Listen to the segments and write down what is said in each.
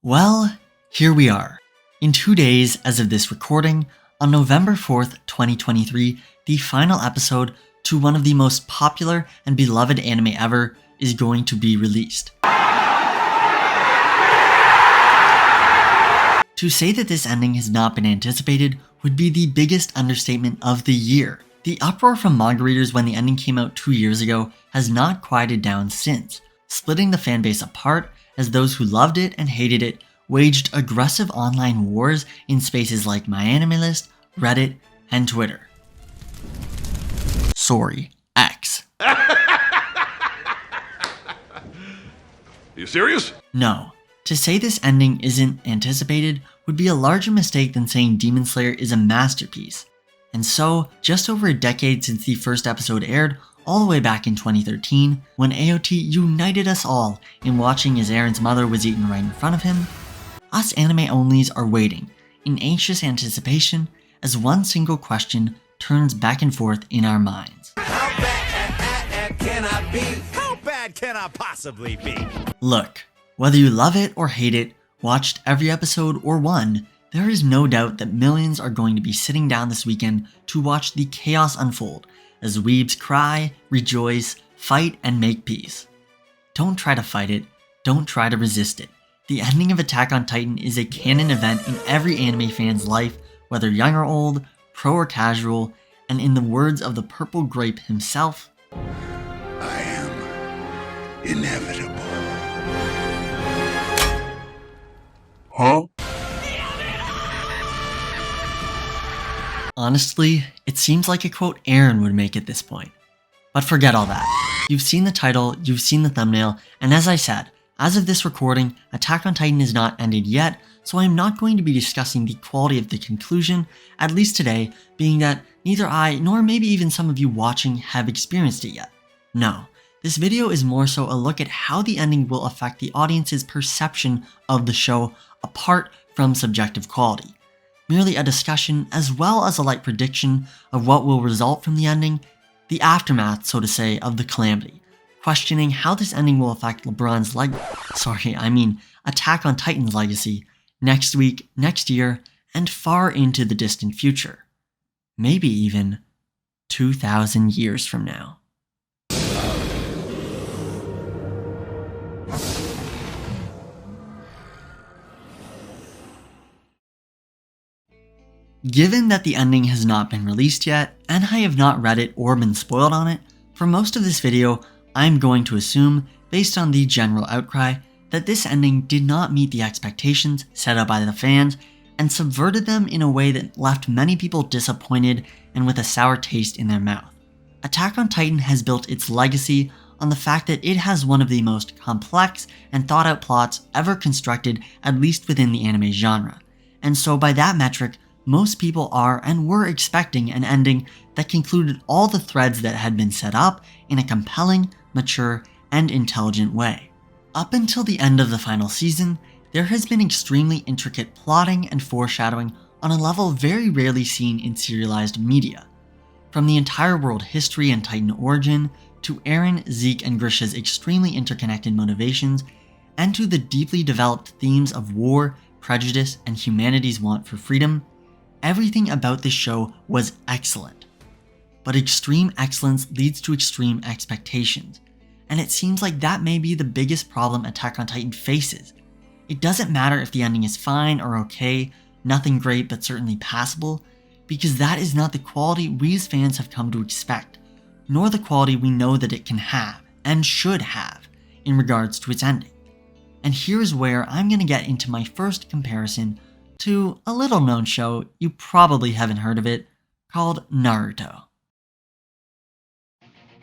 Well, here we are. In 2 days as of this recording, on November 4th, 2023, the final episode to one of the most popular and beloved anime ever is going to be released. To say that this ending has not been anticipated would be the biggest understatement of the year. The uproar from manga readers when the ending came out 2 years ago has not quieted down since, splitting the fanbase apart as those who loved it and hated it waged aggressive online wars in spaces like MyAnimeList, Reddit, and Twitter. Sorry, X. You serious? No. To say this ending isn't anticipated would be a larger mistake than saying Demon Slayer is a masterpiece. And so, just over a decade since the first episode aired, all the way back in 2013, when AOT united us all in watching as Eren's mother was eaten right in front of him, us anime-onlys are waiting, in anxious anticipation, as one single question turns back and forth in our minds. How bad can I be? How bad can I possibly be? Look, whether you love it or hate it, watched every episode or won, there is no doubt that millions are going to be sitting down this weekend to watch the chaos unfold as weebs cry, rejoice, fight, and make peace. Don't try to fight it, don't try to resist it. The ending of Attack on Titan is a canon event in every anime fan's life, whether young or old, pro or casual, and in the words of the Purple Grape himself, I am inevitable. Huh? Honestly, it seems like a quote Eren would make at this point. But forget all that. You've seen the title, you've seen the thumbnail, and as I said, as of this recording, Attack on Titan is not ended yet, so I am not going to be discussing the quality of the conclusion, at least today, being that neither I nor maybe even some of you watching have experienced it yet. No, this video is more so a look at how the ending will affect the audience's perception of the show apart from subjective quality. Merely a discussion as well as a light prediction of what will result from the ending, the aftermath, so to say, of the calamity, questioning how this ending will affect LeBron's Attack on Titan's legacy next week, next year, and far into the distant future. Maybe even 2,000 years from now. Given that the ending has not been released yet, and I have not read it or been spoiled on it, for most of this video, I'm going to assume, based on the general outcry, that this ending did not meet the expectations set up by the fans, and subverted them in a way that left many people disappointed and with a sour taste in their mouth. Attack on Titan has built its legacy on the fact that it has one of the most complex and thought-out plots ever constructed, at least within the anime genre, and so by that metric, most people are and were expecting an ending that concluded all the threads that had been set up in a compelling, mature, and intelligent way. Up until the end of the final season, there has been extremely intricate plotting and foreshadowing on a level very rarely seen in serialized media. From the entire world history and Titan origin, to Eren, Zeke, and Grisha's extremely interconnected motivations, and to the deeply developed themes of war, prejudice, and humanity's want for freedom, everything about this show was excellent. But extreme excellence leads to extreme expectations, and it seems like that may be the biggest problem Attack on Titan faces. It doesn't matter if the ending is fine or okay, nothing great but certainly passable, because that is not the quality we as fans have come to expect, nor the quality we know that it can have, and should have, in regards to its ending. And here's where I'm going to get into my first comparison to a little known show, you probably haven't heard of it, called Naruto.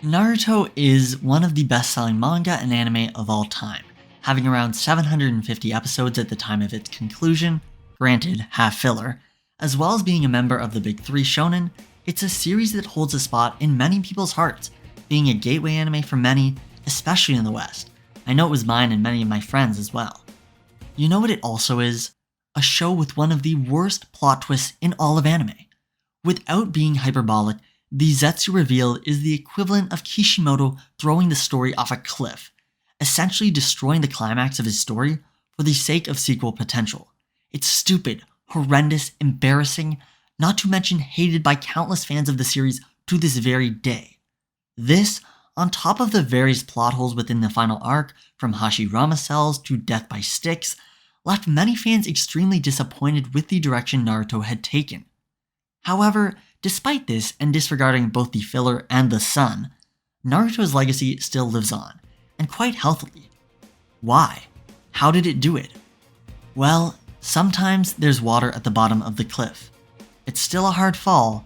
Naruto is one of the best-selling manga and anime of all time, having around 750 episodes at the time of its conclusion, granted half filler, as well as being a member of the Big Three Shonen. It's a series that holds a spot in many people's hearts, being a gateway anime for many, especially in the West. I know it was mine and many of my friends as well. You know what it also is? A show with one of the worst plot twists in all of anime. Without being hyperbolic, the Zetsu reveal is the equivalent of Kishimoto throwing the story off a cliff, essentially destroying the climax of his story for the sake of sequel potential. It's stupid, horrendous, embarrassing, not to mention hated by countless fans of the series to this very day. This, on top of the various plot holes within the final arc, from Hashirama cells to death by sticks, left many fans extremely disappointed with the direction Naruto had taken. However, despite this, and disregarding both the filler and the sun, Naruto's legacy still lives on, and quite healthily. Why? How did it do it? Well, sometimes there's water at the bottom of the cliff. It's still a hard fall,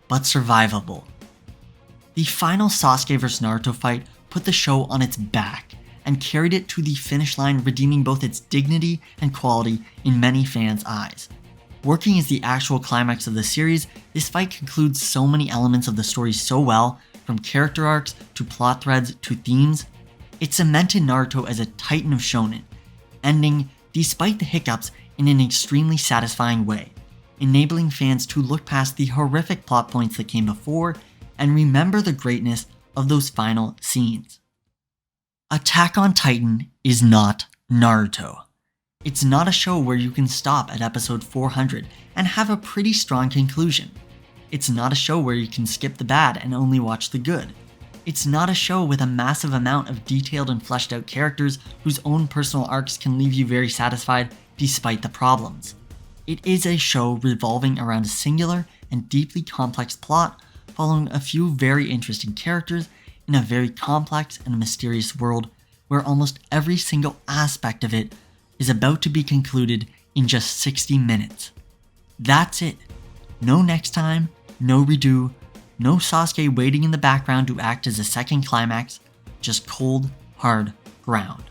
but survivable. The final Sasuke vs Naruto fight put the show on its back and carried it to the finish line, redeeming both its dignity and quality in many fans' eyes. Working as the actual climax of the series, this fight concludes so many elements of the story so well, from character arcs to plot threads to themes. It cemented Naruto as a titan of shonen, ending, despite the hiccups, in an extremely satisfying way, enabling fans to look past the horrific plot points that came before and remember the greatness of those final scenes. Attack on Titan is not Naruto. It's not a show where you can stop at episode 400 and have a pretty strong conclusion. It's not a show where you can skip the bad and only watch the good. It's not a show with a massive amount of detailed and fleshed out characters whose own personal arcs can leave you very satisfied despite the problems. It is a show revolving around a singular and deeply complex plot, following a few very interesting characters in a very complex and mysterious world where almost every single aspect of it is about to be concluded in just 60 minutes. That's it. No next time, no redo, no Sasuke waiting in the background to act as a second climax, just cold, hard ground.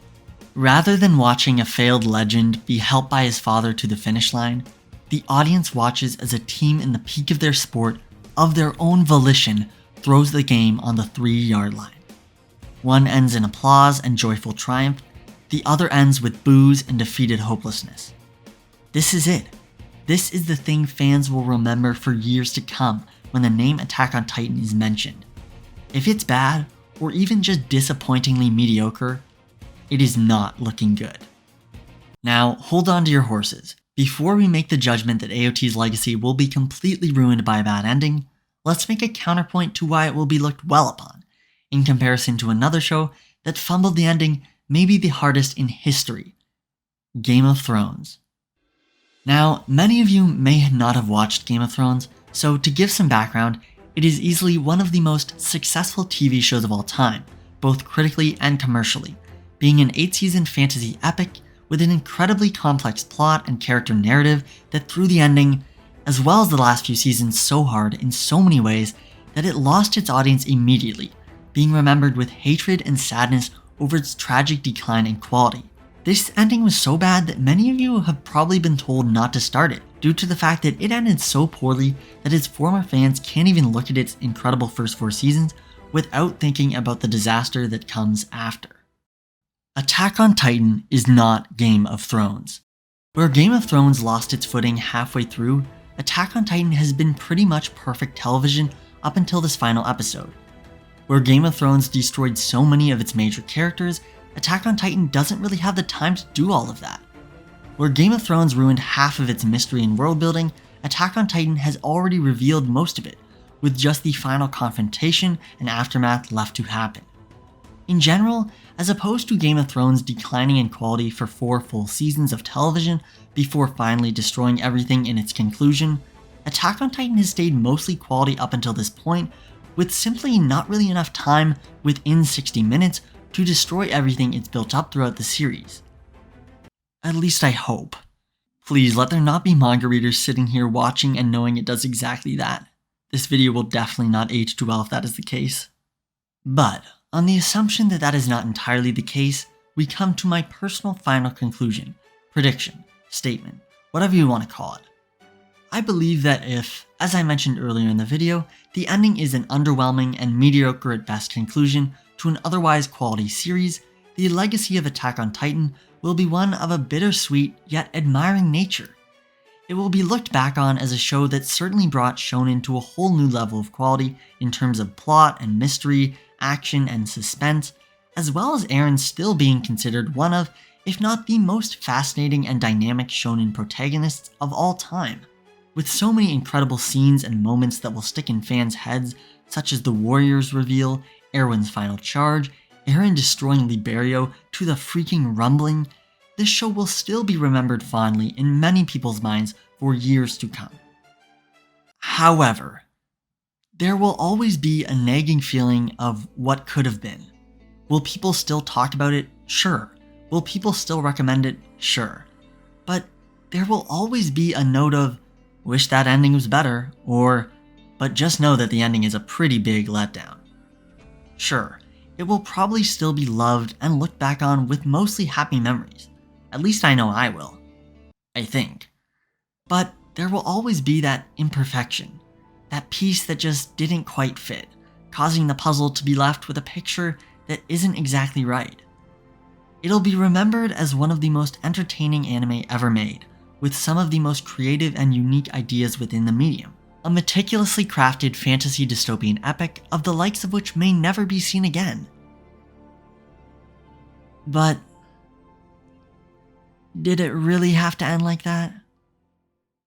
Rather than watching a failed legend be helped by his father to the finish line, the audience watches as a team in the peak of their sport, of their own volition, throws the game on the 3-yard line. One ends in applause and joyful triumph, the other ends with boos and defeated hopelessness. This is it. This is the thing fans will remember for years to come when the name Attack on Titan is mentioned. If it's bad, or even just disappointingly mediocre, it is not looking good. Now, hold on to your horses. Before we make the judgment that AOT's legacy will be completely ruined by a bad ending, let's make a counterpoint to why it will be looked well upon, in comparison to another show that fumbled the ending maybe the hardest in history, Game of Thrones. Now, many of you may not have watched Game of Thrones, so to give some background, it is easily one of the most successful TV shows of all time, both critically and commercially, being an 8-season fantasy epic with an incredibly complex plot and character narrative that threw the ending, as well as the last few seasons, so hard in so many ways that it lost its audience immediately, being remembered with hatred and sadness over its tragic decline in quality. This ending was so bad that many of you have probably been told not to start it, due to the fact that it ended so poorly that its former fans can't even look at its incredible first 4 seasons without thinking about the disaster that comes after. Attack on Titan is not Game of Thrones. Where Game of Thrones lost its footing halfway through, Attack on Titan has been pretty much perfect television up until this final episode. Where Game of Thrones destroyed so many of its major characters, Attack on Titan doesn't really have the time to do all of that. Where Game of Thrones ruined half of its mystery and world building, Attack on Titan has already revealed most of it, with just the final confrontation and aftermath left to happen. In general, as opposed to Game of Thrones declining in quality for 4 full seasons of television before finally destroying everything in its conclusion, Attack on Titan has stayed mostly quality up until this point, with simply not really enough time within 60 minutes to destroy everything it's built up throughout the series. At least I hope. Please let there not be manga readers sitting here watching and knowing it does exactly that. This video will definitely not age too well if that is the case. But, on the assumption that that is not entirely the case, we come to my personal final conclusion, prediction, statement, whatever you want to call it. I believe that if, as I mentioned earlier in the video, the ending is an underwhelming and mediocre at best conclusion to an otherwise quality series, the legacy of Attack on Titan will be one of a bittersweet yet admiring nature. It will be looked back on as a show that certainly brought shonen to a whole new level of quality in terms of plot and mystery, action and suspense, as well as Eren still being considered one of, if not the most fascinating and dynamic shonen protagonists of all time, with so many incredible scenes and moments that will stick in fans' heads, such as the Warriors reveal, Erwin's final charge, Eren destroying Liberio to the freaking rumbling. This show will still be remembered fondly in many people's minds for years to come. However, there will always be a nagging feeling of what could have been. Will people still talk about it? Sure. Will people still recommend it? Sure. But there will always be a note of, wish that ending was better, or, but just know that the ending is a pretty big letdown. Sure, it will probably still be loved and looked back on with mostly happy memories. At least I know I will. I think. But there will always be that imperfection, that piece that just didn't quite fit, causing the puzzle to be left with a picture that isn't exactly right. It'll be remembered as one of the most entertaining anime ever made, with some of the most creative and unique ideas within the medium. A meticulously crafted fantasy dystopian epic of the likes of which may never be seen again. But did it really have to end like that?